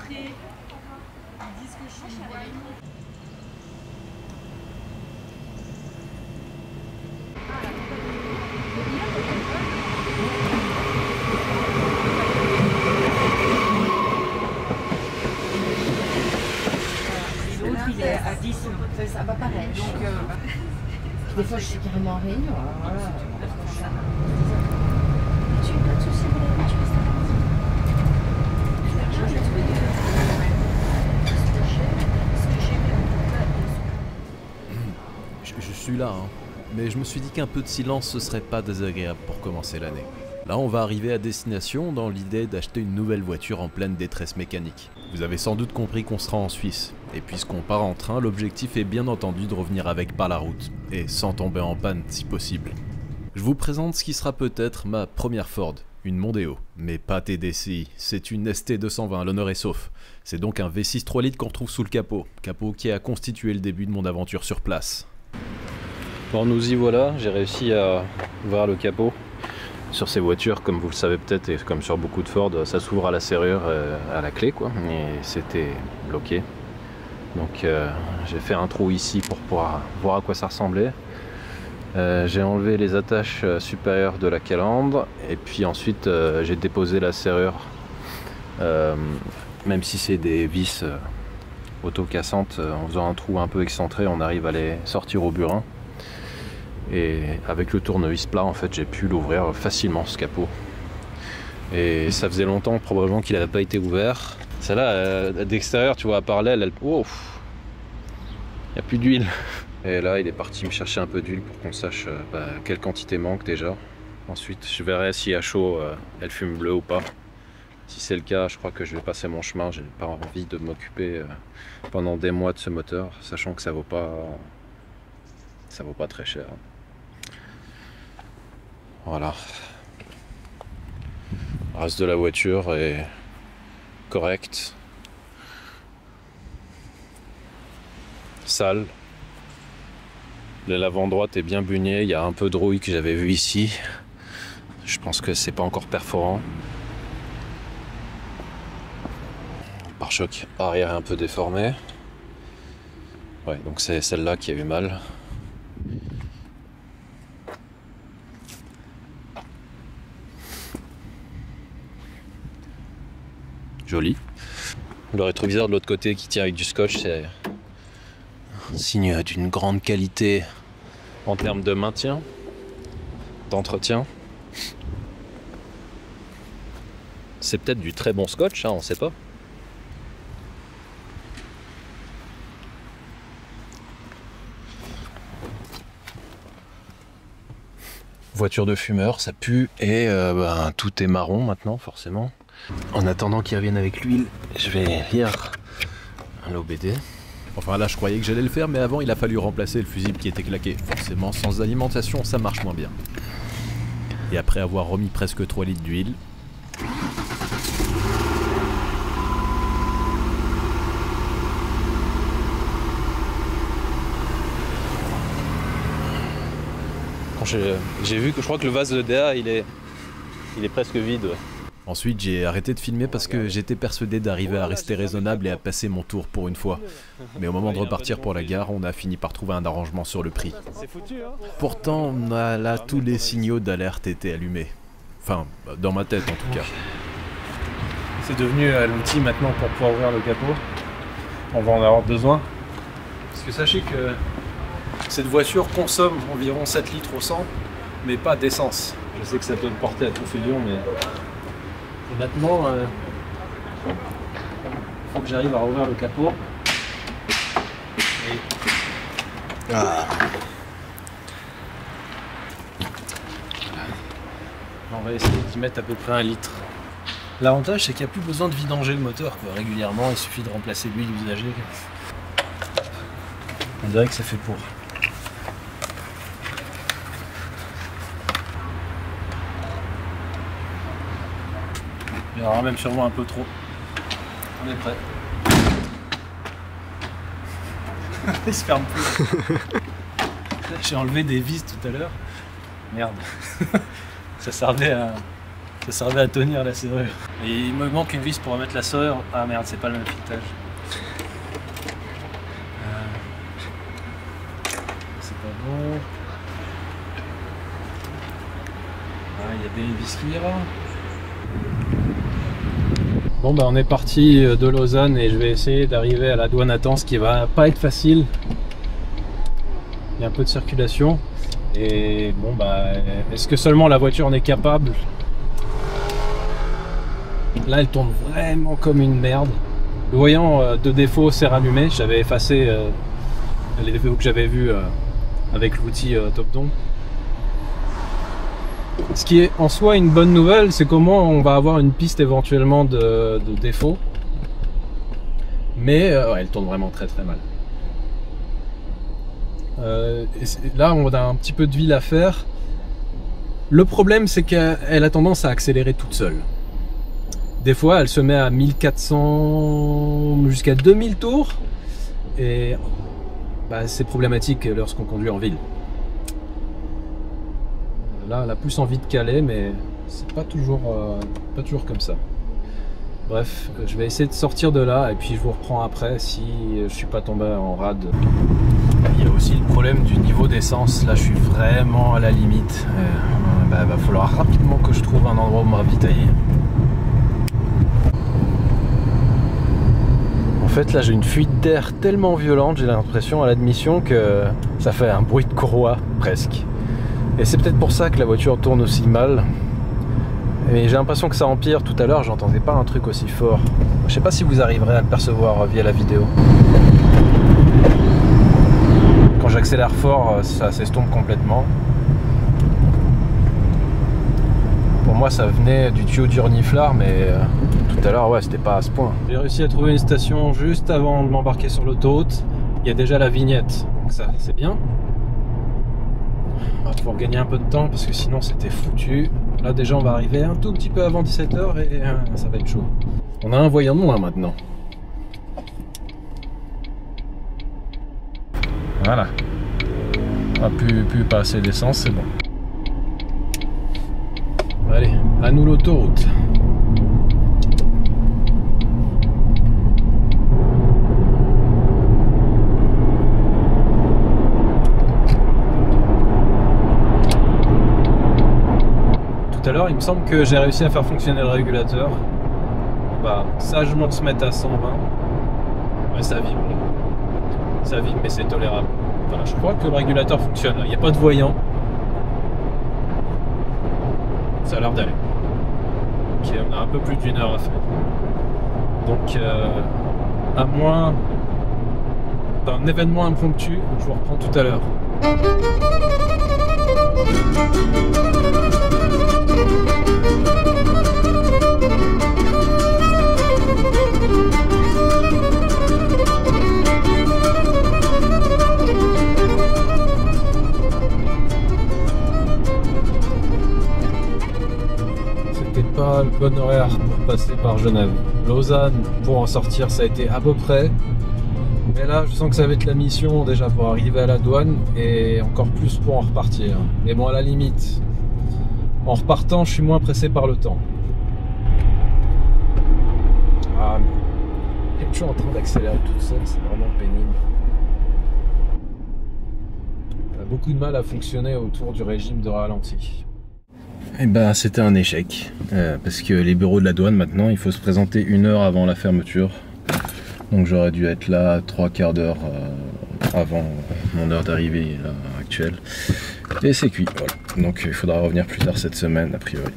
Après, ils disent que je suis une voyou. L'autre il est à 10, ça va pareil. Donc, des fois je suis carrément en réunion. Voilà. Tu n'as pas de soucis, tu restes à la maison. Je suis là, hein. Mais je me suis dit qu'un peu de silence ce serait pas désagréable pour commencer l'année. Là, on va arriver à destination dans l'idée d'acheter une nouvelle voiture en pleine détresse mécanique. Vous avez sans doute compris qu'on sera en Suisse, et puisqu'on part en train, l'objectif est bien entendu de revenir avec par la route, et sans tomber en panne si possible. Je vous présente ce qui sera peut-être ma première Ford, une Mondeo, mais pas TDCi, c'est une ST220, l'honneur est sauf. C'est donc un V6 3 litres qu'on retrouve sous le capot qui a constitué le début de mon aventure sur place. Bon, nous y voilà, j'ai réussi à ouvrir le capot. Sur ces voitures, comme vous le savez peut-être, et comme sur beaucoup de Ford, ça s'ouvre à la serrure, à la clé, quoi, et c'était bloqué. Donc j'ai fait un trou ici pour pouvoir voir à quoi ça ressemblait. J'ai enlevé les attaches supérieures de la calandre, et puis ensuite j'ai déposé la serrure, même si c'est des vis auto-cassantes, en faisant un trou un peu excentré, on arrive à les sortir au burin. Et avec le tournevis plat, en fait, j'ai pu l'ouvrir facilement, ce capot. Et ça faisait longtemps probablement qu'il n'avait pas été ouvert. Celle-là, d'extérieur, tu vois, à part l'aile, elle... Oh, il n'y a plus d'huile. Et là, il est parti me chercher un peu d'huile pour qu'on sache quelle quantité manque déjà. Ensuite, je verrai si à chaud, elle fume bleu ou pas. Si c'est le cas, je crois que je vais passer mon chemin. J'ai pas envie de m'occuper pendant des mois de ce moteur, sachant que ça vaut pas très cher. Voilà. Le reste de la voiture est correct. Sale. Le l'avant-droite est bien bugné. Il y a un peu de rouille que j'avais vu ici. Je pense que c'est pas encore perforant. Le pare-choc arrière est un peu déformé. Ouais, donc c'est celle-là qui a eu mal. Joli. Le rétroviseur de l'autre côté qui tient avec du scotch, c'est un signe d'une grande qualité en termes de maintien, d'entretien. C'est peut-être du très bon scotch, hein, on ne sait pas. Voiture de fumeur, ça pue et tout est marron maintenant forcément. En attendant qu'il revienne avec l'huile, je vais lire l'OBD. Enfin là je croyais que j'allais le faire, mais avant il a fallu remplacer le fusible qui était claqué. Forcément sans alimentation ça marche moins bien. Et après avoir remis presque 3 litres d'huile, j'ai vu que je crois que le vase de DA il est presque vide. Ensuite j'ai arrêté de filmer parce que j'étais persuadé d'arriver à rester raisonnable et à passer mon tour pour une fois. Mais au moment de repartir pour la gare, on a fini par trouver un arrangement sur le prix. Pourtant là tous les signaux d'alerte étaient allumés. Enfin, dans ma tête en tout cas. C'est devenu l'outil maintenant pour pouvoir ouvrir le capot. On va en avoir besoin. Parce que sachez que cette voiture consomme environ 7 litres au 100, mais pas d'essence. Je sais que ça peut me porter à confusion, mais... Et maintenant, il faut que j'arrive à rouvrir le capot. Et... Ah. On va essayer d'y mettre à peu près 1 litre. L'avantage, c'est qu'il n'y a plus besoin de vidanger le moteur quoi. Régulièrement, il suffit de remplacer l'huile usagée. On dirait que c'est fait pour. Il y aura même sûrement un peu trop. On est prêt. Il se ferme plus. J'ai enlevé des vis tout à l'heure. Merde. Ça servait à Ça servait à tenir la serrure. Et il me manque une vis pour remettre la serrure. Ah merde, c'est pas le même filetage. C'est pas bon. Ah, il y a des vis qui ira. Bon bah on est parti de Lausanne et je vais essayer d'arriver à la douane à temps, ce qui va pas être facile. Il y a un peu de circulation. Et bon bah est-ce que seulement la voiture en est capable? Là elle tourne vraiment comme une merde. Le voyant de défaut s'est rallumé. J'avais effacé les défauts que j'avais vus avec l'outil Topdon. Ce qui est en soi une bonne nouvelle, c'est comment on va avoir une piste éventuellement de défaut. Mais ouais, elle tourne vraiment très très mal. Là on a un petit peu de ville à faire. Le problème c'est qu'elle a tendance à accélérer toute seule. Des fois elle se met à 1400 jusqu'à 2000 tours. Et bah, c'est problématique lorsqu'on conduit en ville. Là, elle a plus envie de caler, mais c'est pas toujours comme ça. Bref, je vais essayer de sortir de là et puis je vous reprends après si je suis pas tombé en rade. Il y a aussi le problème du niveau d'essence. Là, je suis vraiment à la limite. Va falloir rapidement que je trouve un endroit où me ravitailler. En fait, là, j'ai une fuite d'air tellement violente, j'ai l'impression à l'admission que ça fait un bruit de courroie presque. Et c'est peut-être pour ça que la voiture tourne aussi mal. Et j'ai l'impression que ça empire. Tout à l'heure, j'entendais pas un truc aussi fort. Je sais pas si vous arriverez à le percevoir via la vidéo. Quand j'accélère fort, ça s'estompe complètement. Pour moi, ça venait du tuyau du reniflard, mais tout à l'heure, ouais, c'était pas à ce point. J'ai réussi à trouver une station juste avant de m'embarquer sur l'autoroute. Il y a déjà la vignette, donc ça, c'est bien. On va pouvoir gagner un peu de temps parce que sinon c'était foutu. Là déjà on va arriver un tout petit peu avant 17 h et ça va être chaud. On a un voyant de moins maintenant. Voilà. On n'a plus pas assez d'essence, c'est bon. Allez, à nous l'autoroute. Tout à l'heure, il me semble que j'ai réussi à faire fonctionner le régulateur. On va sagement se mettre à 120. Ouais, ça vibre. Ça vibre, mais c'est tolérable. Voilà, je crois que le régulateur fonctionne. Il n'y a pas de voyant. Ça a l'air d'aller. Ok, on a un peu plus d'1 heure à faire. Donc, à moins d'un événement impromptu, je vous reprends tout à l'heure. C'était pas le bon horaire pour passer par Genève. Lausanne, pour en sortir, ça a été à peu près. Mais là, je sens que ça va être la mission déjà pour arriver à la douane et encore plus pour en repartir. Mais bon, à la limite, en repartant, je suis moins pressé par le temps. Ah, mais je suis en train d'accélérer toute seule, c'est vraiment pénible. Ça a beaucoup de mal à fonctionner autour du régime de ralenti. Eh ben, c'était un échec. Parce que les bureaux de la douane, maintenant, il faut se présenter 1 heure avant la fermeture. Donc j'aurais dû être là 3/4 d'heure avant mon heure d'arrivée actuelle. Et c'est cuit, voilà. Donc il faudra revenir plus tard cette semaine, a priori.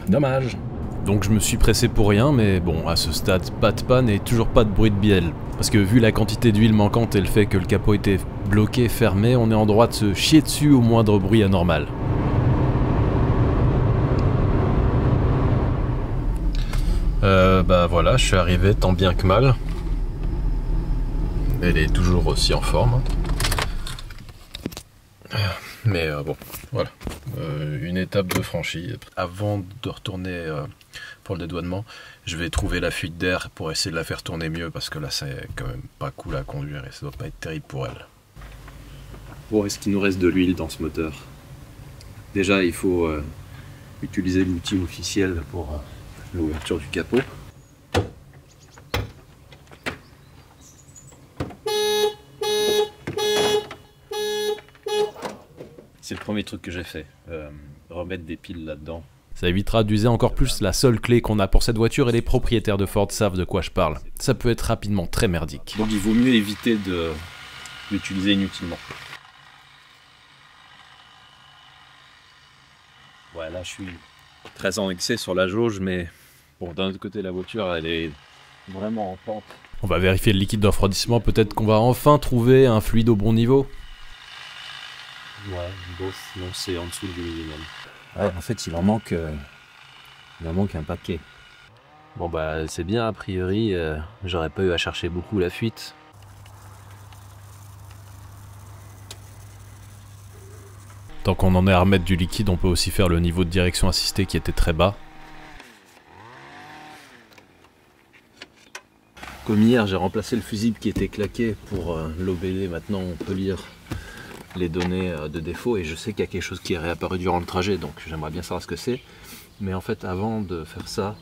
Dommage. Donc je me suis pressé pour rien, mais bon, à ce stade, pas de panne et toujours pas de bruit de bielle. Parce que vu la quantité d'huile manquante et le fait que le capot était bloqué, fermé, on est en droit de se chier dessus au moindre bruit anormal. Bah voilà, je suis arrivé tant bien que mal. Elle est toujours aussi en forme. Mais bon, voilà. Une étape de franchie. Avant de retourner pour le dédouanement, je vais trouver la fuite d'air pour essayer de la faire tourner mieux parce que là, c'est quand même pas cool à conduire et ça doit pas être terrible pour elle. Bon, est-ce qu'il nous reste de l'huile dans ce moteur? Déjà, il faut utiliser l'outil officiel pour l'ouverture du capot. C'est le premier truc que j'ai fait, remettre des piles là-dedans. Ça évitera d'user encore plus la seule clé qu'on a pour cette voiture et les propriétaires de Ford savent de quoi je parle. Ça peut être rapidement très merdique. Donc il vaut mieux éviter de l'utiliser inutilement. Ouais, là je suis très en excès sur la jauge, mais bon, d'un autre côté la voiture elle est vraiment en pente. On va vérifier le liquide de refroidissement, peut-être qu'on va enfin trouver un fluide au bon niveau. Ouais, bon, sinon c'est en dessous du minimum. Ouais, en fait il en manque un paquet. Bon bah c'est bien, a priori j'aurais pas eu à chercher beaucoup la fuite. Tant qu'on en est à remettre du liquide, on peut aussi faire le niveau de direction assistée qui était très bas. Comme hier, j'ai remplacé le fusible qui était claqué pour l'OBD. Maintenant, on peut lire les données de défaut et je sais qu'il y a quelque chose qui est réapparu durant le trajet, donc j'aimerais bien savoir ce que c'est. Mais en fait, avant de faire ça,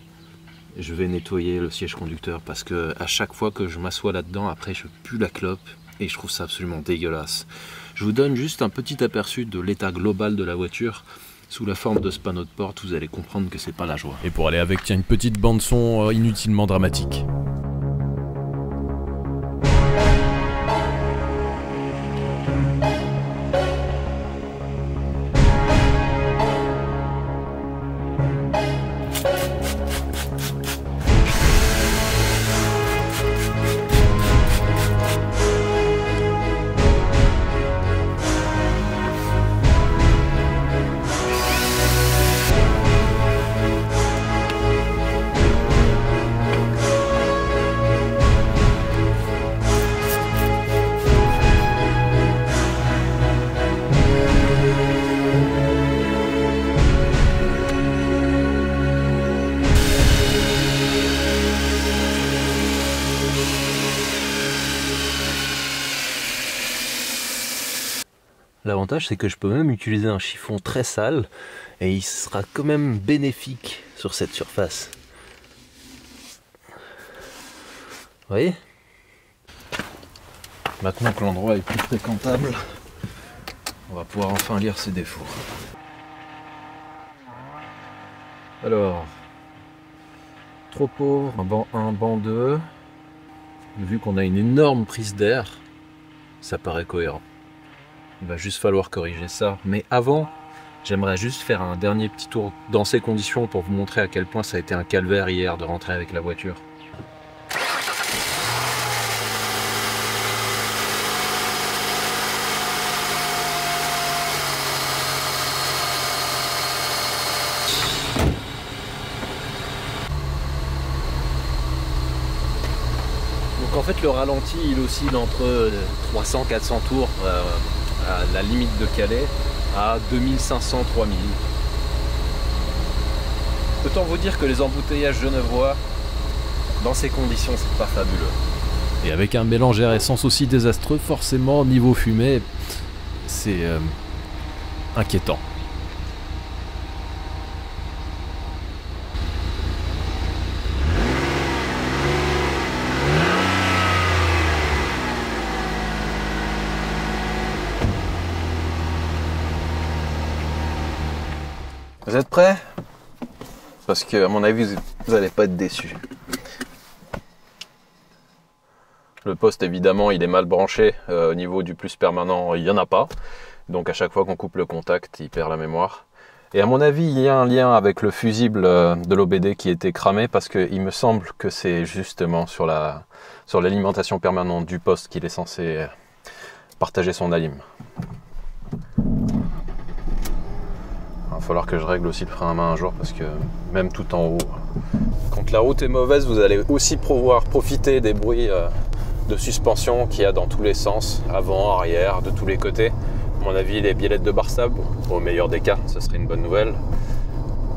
je vais nettoyer le siège conducteur parce que à chaque fois que je m'assois là-dedans, après je pue la clope et je trouve ça absolument dégueulasse. Je vous donne juste un petit aperçu de l'état global de la voiture. Sous la forme de ce panneau de porte, vous allez comprendre que c'est pas la joie. Et pour aller avec, tiens, une petite bande son inutilement dramatique. L'avantage c'est que je peux même utiliser un chiffon très sale et il sera quand même bénéfique sur cette surface. Vous voyez? Maintenant que l'endroit est plus fréquentable, on va pouvoir enfin lire ses défauts. Alors, trop pauvre, banc 1, banc 2. Vu qu'on a une énorme prise d'air, ça paraît cohérent. Il va juste falloir corriger ça. Mais avant, j'aimerais juste faire un dernier petit tour dans ces conditions pour vous montrer à quel point ça a été un calvaire hier de rentrer avec la voiture. Donc en fait le ralenti il oscille entre 300-400 tours à la limite de Calais à 2500-3000. Autant vous dire que les embouteillages genevois dans ces conditions c'est pas fabuleux. Et avec un mélange air-essence aussi désastreux, forcément niveau fumée, c'est inquiétant. Vous êtes prêts? Parce que à mon avis vous n'allez pas être déçus. Le poste évidemment il est mal branché, au niveau du plus permanent il n'y en a pas. Donc à chaque fois qu'on coupe le contact il perd la mémoire. Et à mon avis il y a un lien avec le fusible de l'OBD qui était cramé parce qu'il me semble que c'est justement sur l'alimentation permanente du poste qu'il est censé partager son alim. Il va falloir que je règle aussi le frein à main un jour parce que même tout en haut, quand la route est mauvaise, vous allez aussi pouvoir profiter des bruits de suspension qu'il y a dans tous les sens, avant, arrière, de tous les côtés. À mon avis, les biellettes de Barsab, au meilleur des cas, ce serait une bonne nouvelle.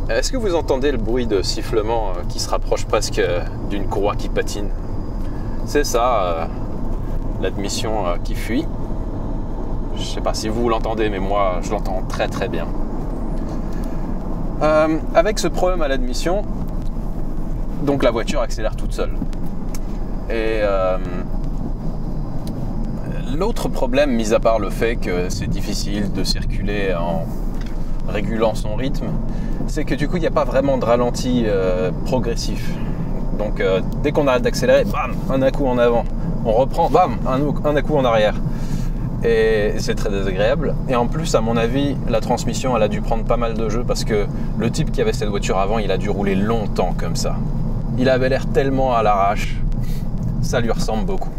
Est-ce que vous entendez le bruit de sifflement qui se rapproche presque d'une courroie qui patine? C'est ça, l'admission qui fuit. Je sais pas si vous l'entendez, mais moi, je l'entends très très bien. avec ce problème à l'admission, donc la voiture accélère toute seule. Et l'autre problème, mis à part le fait que c'est difficile de circuler en régulant son rythme, c'est que du coup il n'y a pas vraiment de ralenti progressif. Donc dès qu'on arrête d'accélérer, bam, un à-coup en avant. On reprend, bam, un à-coup en arrière. Et c'est très désagréable. Et en plus, à mon avis, la transmission, elle a dû prendre pas mal de jeu parce que le type qui avait cette voiture avant, il a dû rouler longtemps comme ça. Il avait l'air tellement à l'arrache. Ça lui ressemble beaucoup.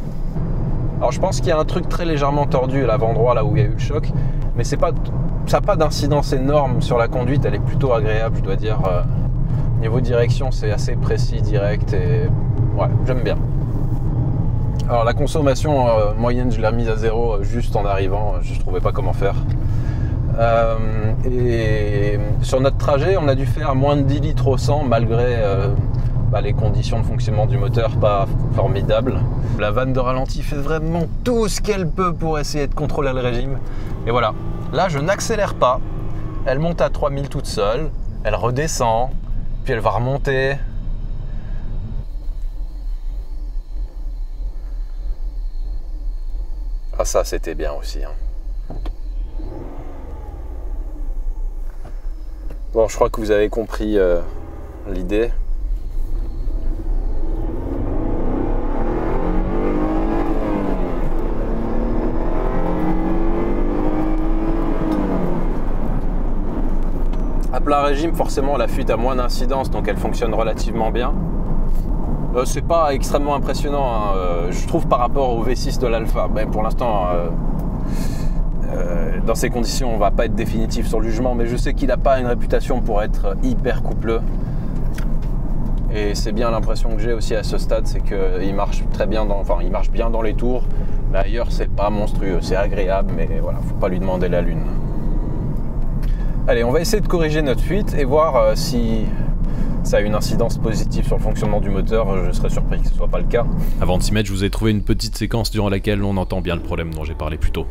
Alors je pense qu'il y a un truc très légèrement tordu à l'avant-droit, là où il y a eu le choc. Mais ça n'a pas d'incidence énorme sur la conduite. Elle est plutôt agréable, je dois dire. Niveau direction, c'est assez précis, direct. Et ouais, j'aime bien. Alors la consommation moyenne, je l'ai remise à 0 juste en arrivant, je ne trouvais pas comment faire. Et sur notre trajet, on a dû faire moins de 10 litres au 100 malgré les conditions de fonctionnement du moteur pas formidables. La vanne de ralenti fait vraiment tout ce qu'elle peut pour essayer de contrôler le régime. Et voilà, là je n'accélère pas, elle monte à 3000 toute seule, elle redescend, puis elle va remonter. Ah ça c'était bien aussi. Bon, je crois que vous avez compris l'idée. À plein régime, forcément la fuite a moins d'incidence, donc elle fonctionne relativement bien. C'est pas extrêmement impressionnant, je trouve, par rapport au V6 de l'Alfa. Ben, pour l'instant, dans ces conditions, on va pas être définitif sur le jugement, mais je sais qu'il n'a pas une réputation pour être hyper coupleux. Et c'est bien l'impression que j'ai aussi à ce stade, c'est qu'il marche très bien, il marche bien dans les tours. Mais ailleurs, c'est pas monstrueux, c'est agréable, mais voilà, faut pas lui demander la lune. Allez, on va essayer de corriger notre fuite et voir si ça a une incidence positive sur le fonctionnement du moteur. Je serais surpris que ce soit pas le cas. Avant de s'y mettre, je vous ai trouvé une petite séquence durant laquelle on entend bien le problème dont j'ai parlé plus tôt.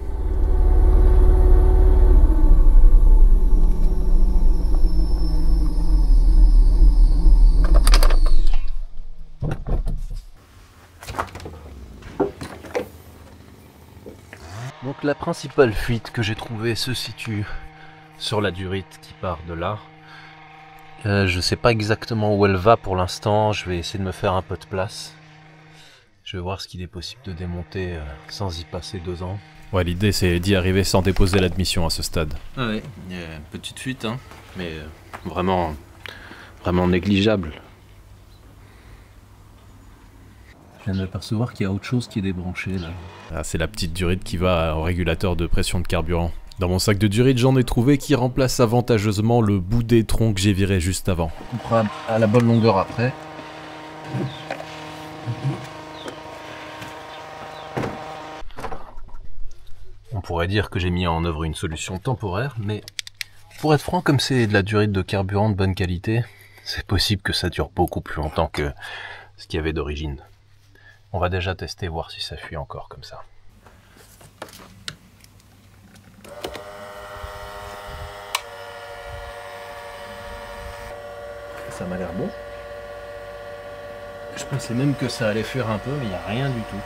Donc la principale fuite que j'ai trouvée se situe sur la durite qui part de là. Je sais pas exactement où elle va pour l'instant, je vais essayer de me faire un peu de place. Je vais voir ce qu'il est possible de démonter sans y passer 2 ans. Ouais, l'idée c'est d'y arriver sans déposer l'admission à ce stade. Ah ouais, il y a une petite fuite, hein, mais vraiment négligeable. Je viens de m'apercevoir qu'il y a autre chose qui est débranché là. Ah, c'est la petite durite qui va au régulateur de pression de carburant. Dans mon sac de durite, j'en ai trouvé qui remplace avantageusement le bout d'étron que j'ai viré juste avant. On fera à la bonne longueur après. On pourrait dire que j'ai mis en œuvre une solution temporaire, mais pour être franc, comme c'est de la durite de carburant de bonne qualité, c'est possible que ça dure beaucoup plus longtemps que ce qu'il y avait d'origine. On va déjà tester, voir si ça fuit encore comme ça. Ça m'a l'air bon. Je pensais même que ça allait fuir un peu, mais il n'y a rien du tout.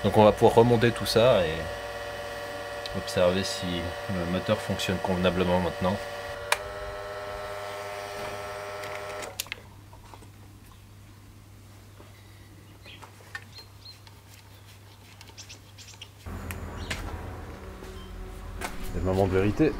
Donc on va pouvoir remonter tout ça et observer si le moteur fonctionne convenablement maintenant. C'est le moment de vérité.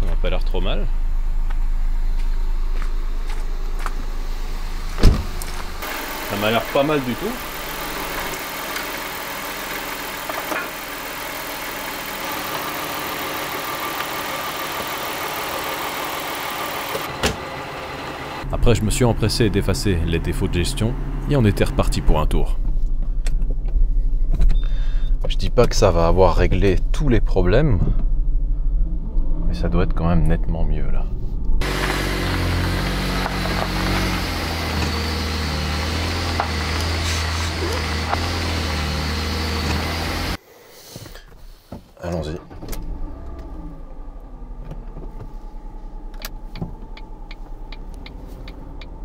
Ça n'a pas l'air trop mal. Ça m'a l'air pas mal du tout. Après, je me suis empressé d'effacer les défauts de gestion et on était reparti pour un tour. Je dis pas que ça va avoir réglé tous les problèmes, mais ça doit être quand même nettement mieux là. Allons-y.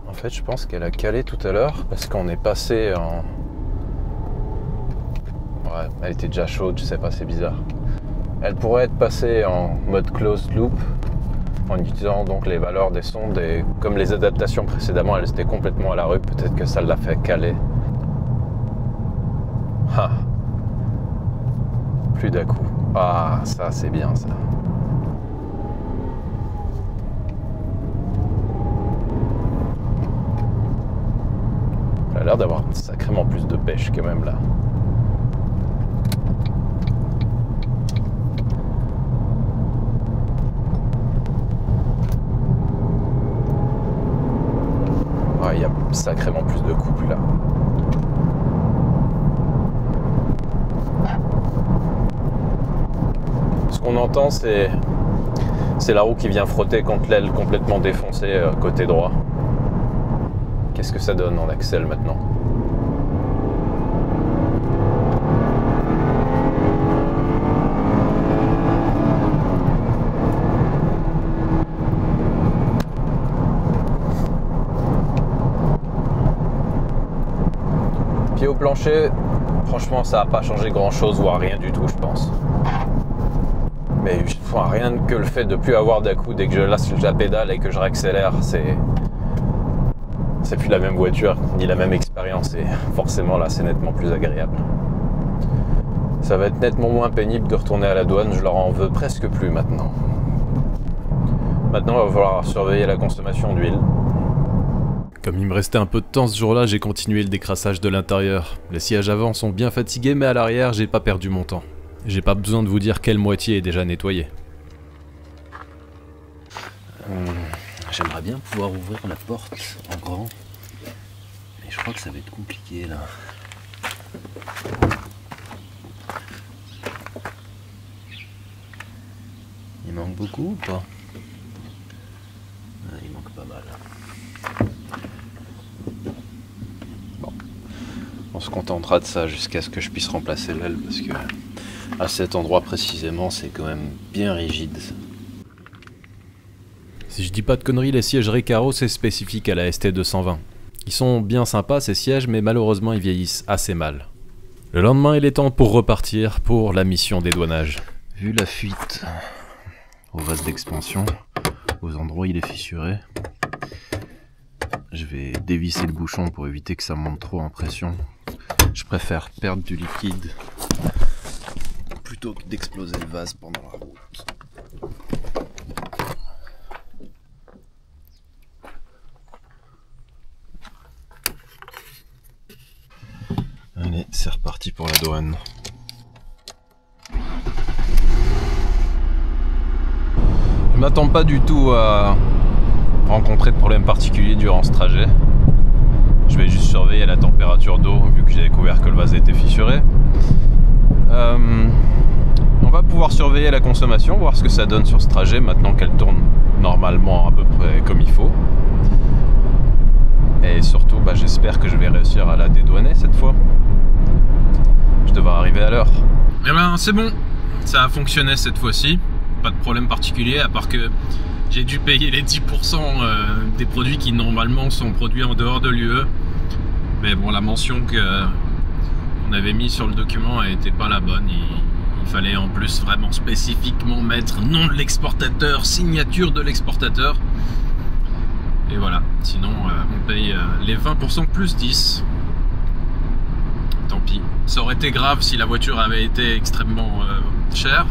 En fait, je pense qu'elle a calé tout à l'heure parce qu'on est passé en... Ouais, elle était déjà chaude, je sais pas, c'est bizarre. Elle pourrait être passée en mode closed loop en utilisant donc les valeurs des sondes et comme les adaptations précédemment, elles étaient complètement à la rue, peut-être que ça l'a fait caler. Ah. Plus d'un coup. Ah, ça c'est bien ça. Elle a l'air d'avoir sacrément plus de pêche quand même là. Ah, il y a sacrément plus de couple là. Ce qu'on entend, c'est la roue qui vient frotter contre l'aile complètement défoncée côté droit. Qu'est-ce que ça donne en accel maintenant? Pied au plancher, franchement ça n'a pas changé grand chose, voire rien du tout je pense. Mais rien que le fait de ne plus avoir d'à-coup dès que je lâche la pédale et que je réaccélère, c'est plus la même voiture, ni la même expérience et forcément là c'est nettement plus agréable. Ça va être nettement moins pénible de retourner à la douane, je leur en veux presque plus maintenant. Maintenant il va falloir surveiller la consommation d'huile. Comme il me restait un peu de temps ce jour-là, j'ai continué le décrassage de l'intérieur. Les sièges avant sont bien fatigués mais à l'arrière j'ai pas perdu mon temps. J'ai pas besoin de vous dire quelle moitié est déjà nettoyée. J'aimerais bien pouvoir ouvrir la porte en grand, mais je crois que ça va être compliqué là. Il manque beaucoup ou pas? Il manque pas mal. Bon, on se contentera de ça jusqu'à ce que je puisse remplacer l'aile parce que à cet endroit précisément c'est quand même bien rigide. Si je dis pas de conneries, les sièges Recaro c'est spécifique à la ST220. Ils sont bien sympas ces sièges mais malheureusement ils vieillissent assez mal. Le lendemain il est temps pour repartir pour la mission dédouanage. Vu la fuite au vase d'expansion, aux endroits où il est fissuré, je vais dévisser le bouchon pour éviter que ça monte trop en pression. Je préfère perdre du liquide plutôt que d'exploser le vase pendant la route. Allez, c'est reparti pour la douane. Je m'attends pas du tout à rencontrer de problèmes particuliers durant ce trajet. Je vais juste surveiller la température d'eau vu que j'ai découvert que le vase était fissuré. On va pouvoir surveiller la consommation, voir ce que ça donne sur ce trajet maintenant qu'elle tourne normalement à peu près comme il faut. Et surtout, j'espère que je vais réussir à la dédouaner cette fois. Je devrais arriver à l'heure. Eh ben c'est bon, ça a fonctionné cette fois-ci. Pas de problème particulier, à part que j'ai dû payer les 10% des produits qui normalement sont produits en dehors de l'UE. Mais bon, la mention qu'on avait mis sur le document n'était pas la bonne. Il fallait en plus vraiment spécifiquement mettre nom de l'exportateur, signature de l'exportateur. Et voilà, sinon on paye les 20% plus 10. Tant pis. Ça aurait été grave si la voiture avait été extrêmement chère.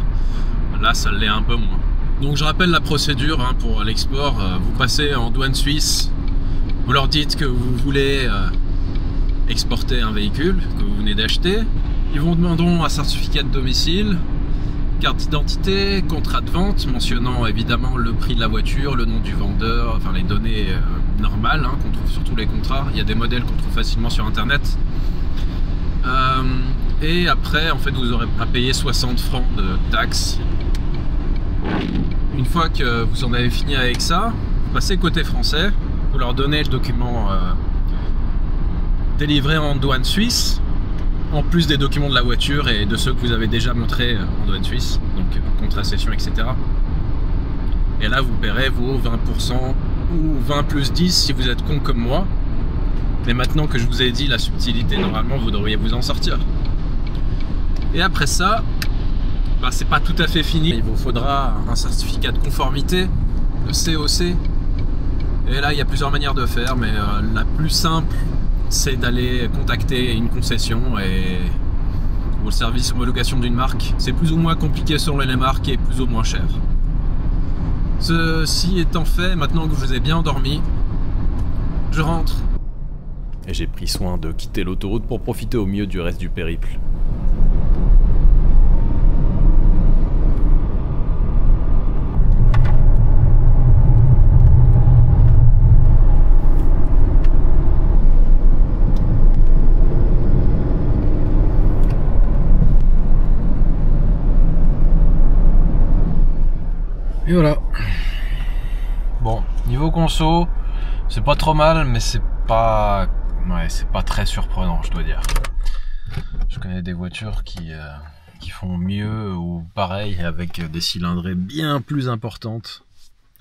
Là, ça l'est un peu moins. Donc je rappelle la procédure pour l'export. Vous passez en douane suisse, vous leur dites que vous voulez exporter un véhicule que vous venez d'acheter. Ils vous demanderont un certificat de domicile, carte d'identité, contrat de vente mentionnant évidemment le prix de la voiture, le nom du vendeur, enfin les données normales qu'on trouve sur tous les contrats. Il y a des modèles qu'on trouve facilement sur internet. Et après, en fait, vous aurez à payer 60 francs de taxes. Une fois que vous en avez fini avec ça, vous passez côté français, vous leur donnez le document délivré en douane suisse, en plus des documents de la voiture et de ceux que vous avez déjà montrés en douane suisse, donc contracession, etc. Et là, vous paierez vos 20% ou 20 plus 10 si vous êtes con comme moi. Mais maintenant que je vous ai dit la subtilité, normalement, vous devriez vous en sortir. Et après ça, bah, c'est pas tout à fait fini. Il vous faudra un certificat de conformité, le COC. Et là, il y a plusieurs manières de faire, mais la plus simple, c'est d'aller contacter une concession ou le service homologation d'une marque. C'est plus ou moins compliqué selon les marques et plus ou moins cher. Ceci étant fait, maintenant que je vous ai bien endormi, je rentre. Et j'ai pris soin de quitter l'autoroute pour profiter au mieux du reste du périple. Et voilà. Bon, niveau conso, c'est pas trop mal, mais c'est pas très surprenant, je dois dire. Je connais des voitures qui font mieux ou pareil avec des cylindrées bien plus importantes.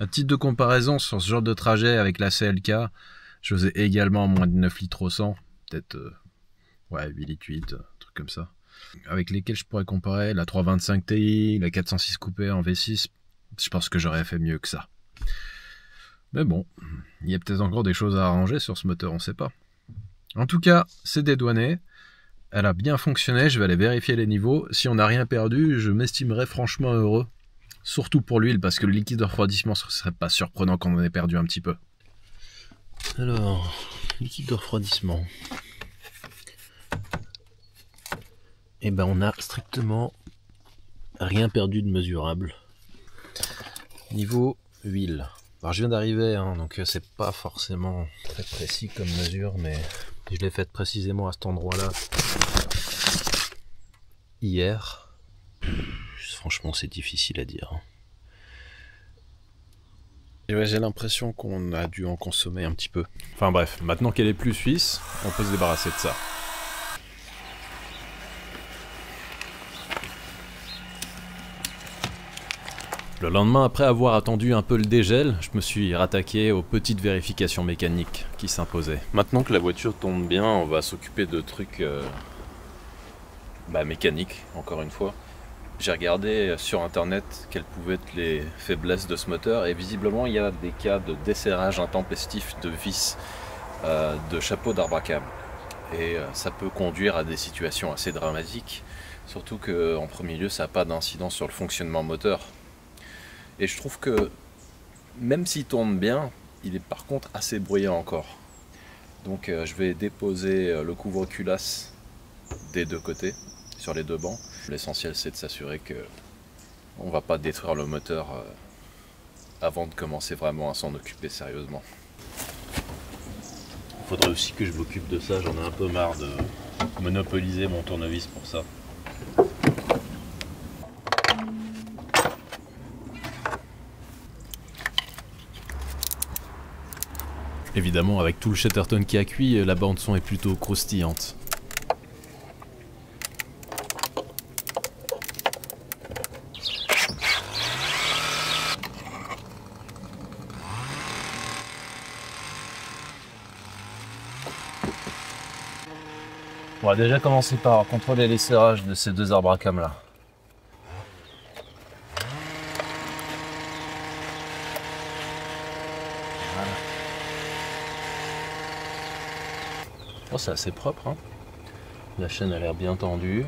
À titre de comparaison, sur ce genre de trajet avec la CLK, je faisais également moins de 9 litres au 100, peut-être 8 litres 8, un truc comme ça. Avec lesquels je pourrais comparer la 325 Ti, la 406 coupé en V6. Je pense que j'aurais fait mieux que ça. Mais bon, il y a peut-être encore des choses à arranger sur ce moteur, on sait pas. En tout cas, c'est dédouané. Elle a bien fonctionné, je vais aller vérifier les niveaux. Si on n'a rien perdu, je m'estimerais franchement heureux. Surtout pour l'huile, parce que le liquide de refroidissement, ce serait pas surprenant qu'on en ait perdu un petit peu. Alors, liquide de refroidissement. Eh ben, on a strictement rien perdu de mesurable. Niveau huile. Alors je viens d'arriver, hein, donc c'est pas forcément très précis comme mesure, mais je l'ai faite précisément à cet endroit-là hier. Franchement, c'est difficile à dire. Et ouais, j'ai l'impression qu'on a dû en consommer un petit peu. Enfin bref, maintenant qu'elle est plus suisse, on peut se débarrasser de ça. Le lendemain, après avoir attendu un peu le dégel, je me suis rattaqué aux petites vérifications mécaniques qui s'imposaient. Maintenant que la voiture tourne bien, on va s'occuper de trucs mécaniques, encore une fois. J'ai regardé sur internet quelles pouvaient être les faiblesses de ce moteur et visiblement il y a des cas de desserrage intempestif de vis de chapeau d'arbre à câble. Et ça peut conduire à des situations assez dramatiques, surtout qu'en premier lieu ça n'a pas d'incidence sur le fonctionnement moteur. Et je trouve que même s'il tourne bien, il est par contre assez bruyant encore. Donc je vais déposer le couvre-culasse des deux côtés, sur les deux bancs. L'essentiel c'est de s'assurer que on va pas détruire le moteur avant de commencer vraiment à s'en occuper sérieusement. Il faudrait aussi que je m'occupe de ça, j'en ai un peu marre de monopoliser mon tournevis pour ça. Évidemment, avec tout le Chatterton qui a cuit, la bande son est plutôt croustillante. On va déjà commencer par contrôler les serrages de ces deux arbres à cam là. Oh, c'est assez propre, hein. La chaîne a l'air bien tendue.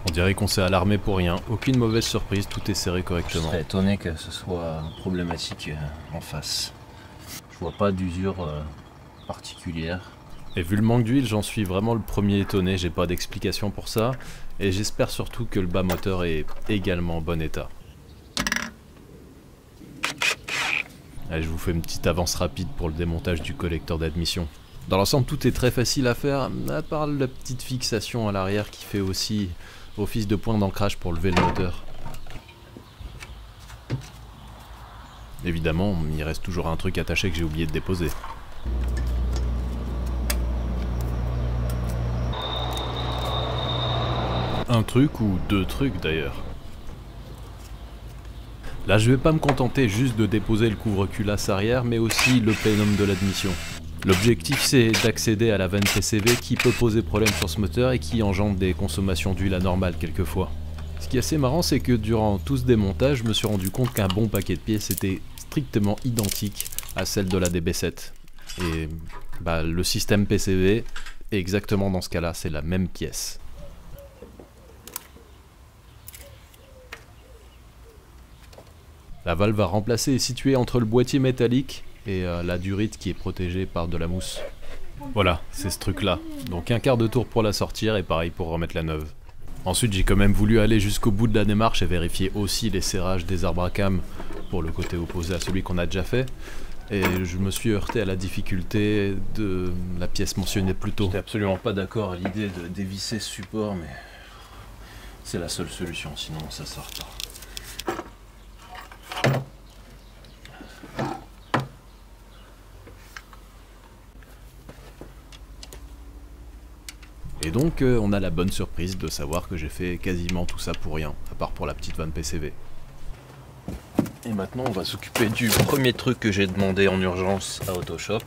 On dirait qu'on s'est alarmé pour rien. Aucune mauvaise surprise, tout est serré correctement. Je serais étonné que ce soit problématique en face. Je vois pas d'usure particulière. Et vu le manque d'huile, j'en suis vraiment le premier étonné. J'ai pas d'explication pour ça. Et j'espère surtout que le bas moteur est également en bon état. Allez, je vous fais une petite avance rapide pour le démontage du collecteur d'admission. Dans l'ensemble, tout est très facile à faire, à part la petite fixation à l'arrière qui fait aussi office de point d'ancrage pour lever le moteur. Évidemment, il reste toujours un truc attaché que j'ai oublié de déposer. Un truc ou deux trucs d'ailleurs. Là, je vais pas me contenter juste de déposer le couvre-culasse arrière, mais aussi le plénum de l'admission. L'objectif, c'est d'accéder à la vanne PCV qui peut poser problème sur ce moteur et qui engendre des consommations d'huile anormales quelquefois. Ce qui est assez marrant, c'est que durant tout ce démontage, je me suis rendu compte qu'un bon paquet de pièces était strictement identique à celle de la DB7. Et le système PCV est exactement dans ce cas-là, c'est la même pièce. La valve à remplacer est située entre le boîtier métallique et la durite qui est protégée par de la mousse. Voilà, c'est ce truc-là. Donc un quart de tour pour la sortir et pareil pour remettre la neuve. Ensuite, j'ai quand même voulu aller jusqu'au bout de la démarche et vérifier aussi les serrages des arbres à cam pour le côté opposé à celui qu'on a déjà fait. Et je me suis heurté à la difficulté de la pièce mentionnée plus tôt. J'étais absolument pas d'accord à l'idée de dévisser ce support, mais c'est la seule solution, sinon ça sort pas. Et donc on a la bonne surprise de savoir que j'ai fait quasiment tout ça pour rien, à part pour la petite vanne PCV. Et maintenant on va s'occuper du premier truc que j'ai demandé en urgence à Autoshop.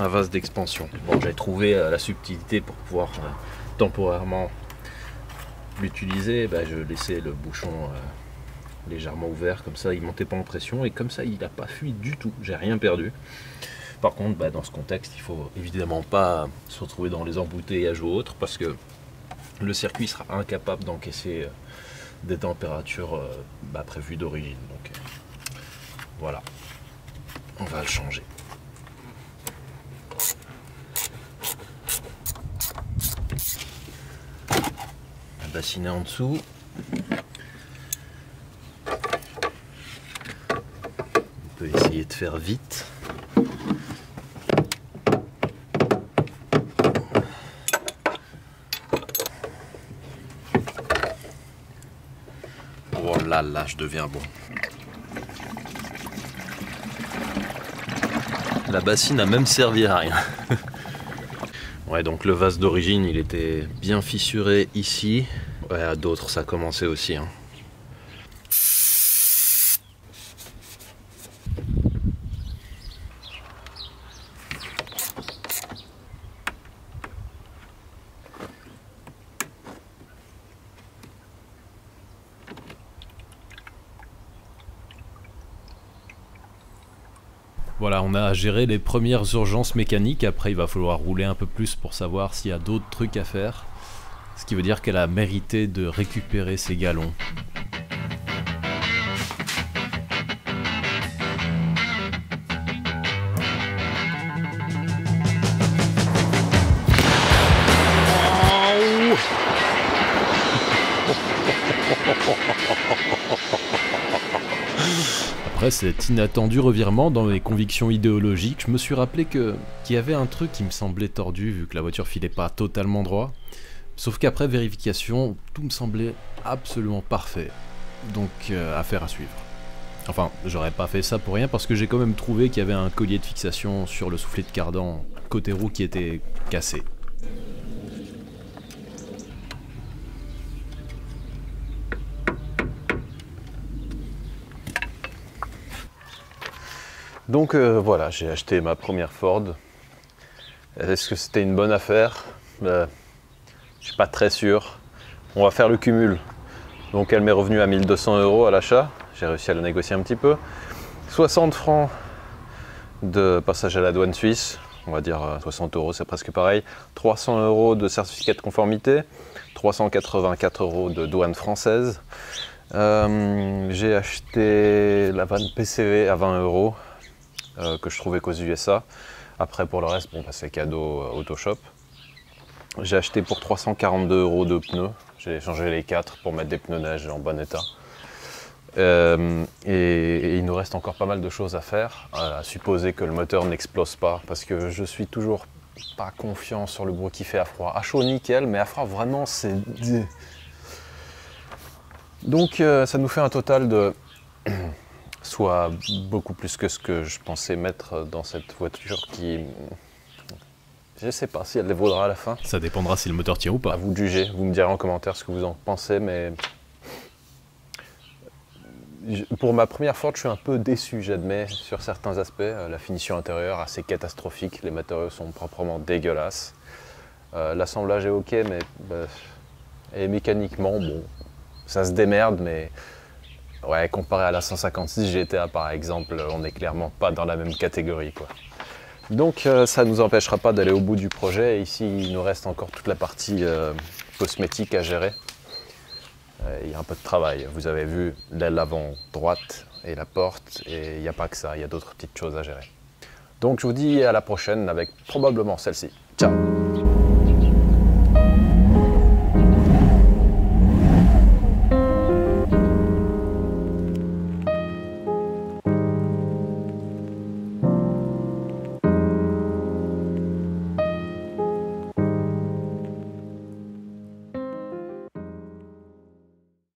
Un vase d'expansion. Bon, j'ai trouvé la subtilité pour pouvoir temporairement l'utiliser. Je laissais le bouchon légèrement ouvert, comme ça il montait pas en pression et comme ça il n'a pas fui du tout, j'ai rien perdu. Par contre, dans ce contexte, il faut évidemment pas se retrouver dans les embouteillages ou autres parce que le circuit sera incapable d'encaisser des températures prévues d'origine. Donc voilà, on va le changer. La bassine est en dessous. On peut essayer de faire vite. Là, je deviens bon. La bassine a même servi à rien. Ouais, donc le vase d'origine, il était bien fissuré ici. Ouais, à d'autres, ça commençait aussi. Voilà, on a géré les premières urgences mécaniques, après il va falloir rouler un peu plus pour savoir s'il y a d'autres trucs à faire. Ce qui veut dire qu'elle a mérité de récupérer ses galons. Après cet inattendu revirement dans mes convictions idéologiques, je me suis rappelé qu'il y avait un truc qui me semblait tordu vu que la voiture filait pas totalement droit. Sauf qu'après vérification, tout me semblait absolument parfait. Donc affaire à suivre. Enfin, j'aurais pas fait ça pour rien parce que j'ai quand même trouvé qu'il y avait un collier de fixation sur le soufflet de cardan côté roue qui était cassé. Donc voilà, j'ai acheté ma première Ford. Est-ce que c'était une bonne affaire? Je suis pas très sûr. On va faire le cumul. Donc elle m'est revenue à 1 200 € à l'achat. J'ai réussi à le négocier un petit peu. 60 francs de passage à la douane suisse. On va dire 60 €, c'est presque pareil. 300 € de certificat de conformité. 384 € de douane française. J'ai acheté la vanne PCV à 20 €. Que je trouvais qu'aux USA. Après pour le reste, bon, c'est cadeau Autoshop. J'ai acheté pour 342 € de pneus. J'ai changé les 4 pour mettre des pneus neige en bon état. Et il nous reste encore pas mal de choses à faire, à supposer que le moteur n'explose pas, parce que je suis toujours pas confiant sur le bruit qu'il fait à froid. À chaud, nickel, mais à froid, vraiment, c'est... Donc ça nous fait un total de... soit beaucoup plus que ce que je pensais mettre dans cette voiture qui... Je sais pas si elle les vaudra à la fin. Ça dépendra si le moteur tient ou pas. À vous de juger, vous me direz en commentaire ce que vous en pensez, mais... Pour ma première Ford, je suis un peu déçu, j'admets, sur certains aspects. La finition intérieure assez catastrophique, les matériaux sont proprement dégueulasses. L'assemblage est ok, mais et mécaniquement, bon, ça se démerde, mais ouais, comparé à la 156 GTA par exemple, on n'est clairement pas dans la même catégorie, quoi. Donc ça ne nous empêchera pas d'aller au bout du projet. Et ici, il nous reste encore toute la partie cosmétique à gérer. Il y a un peu de travail. Vous avez vu l'aile avant droite et la porte, et il n'y a pas que ça, il y a d'autres petites choses à gérer. Donc je vous dis à la prochaine avec probablement celle-ci. Ciao!